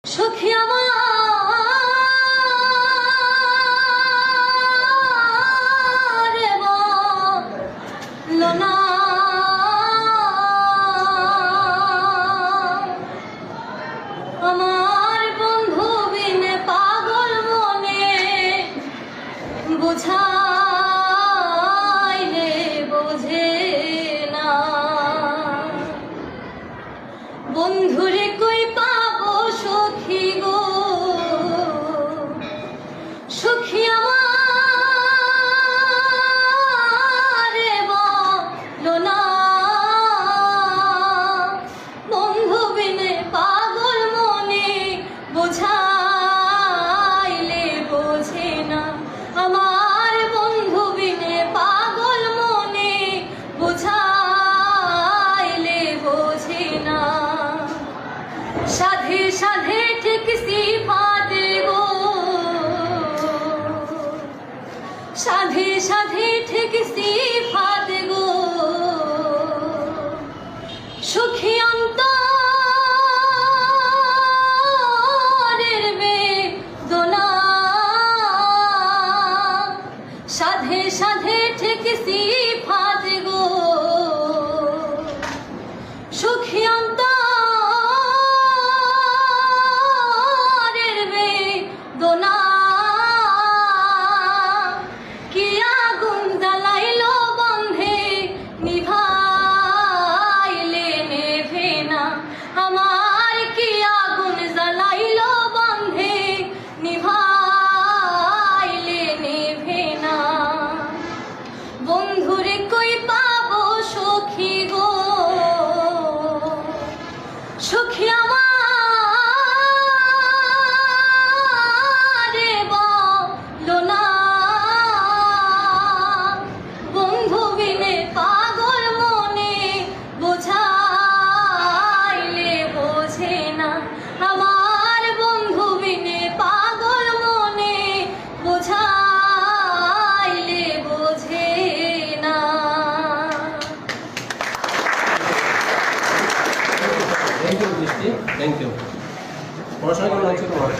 সখী আমার বলো না আমার বন্ধু বিনে পাগল মনে বুঝাইলে বোঝে না বন্ধুরে কই পাবো সখী গো সখী আমার বলো না বন্ধু বিনে পাগল মনে বোঝাইলে বোঝে না আমার বন্ধু বিনে পাগল মনে বোঝাইলে বোঝে না সাধে সাধে ঠেকসি ফাঁদে গো সাধে সাধে ঠেকসি ফাঁদে গো সুখী অন্তরের বেদনা সাধে সাধে ঠেকসি ফাঁদে গো সুখী অন্তরের বেদনা কি আগুন জ্বালাইলো বন্ধে নিভাইলে নেভে না আমার কি আগুন জ্বালাইলো বন্ধে নিভাইলে নেভে না বন্ধুরে কই পাবো সখী গো সখী আমার বলো না বন্ধু বিনে পাগল মনে বোঝাইলে বোঝে না আমার বন্ধু বিনে পাগল মনে বোঝাইলে বোঝে না থ্যাংক ইউ পড়াশোনা কেমন হচ্ছে তোমার?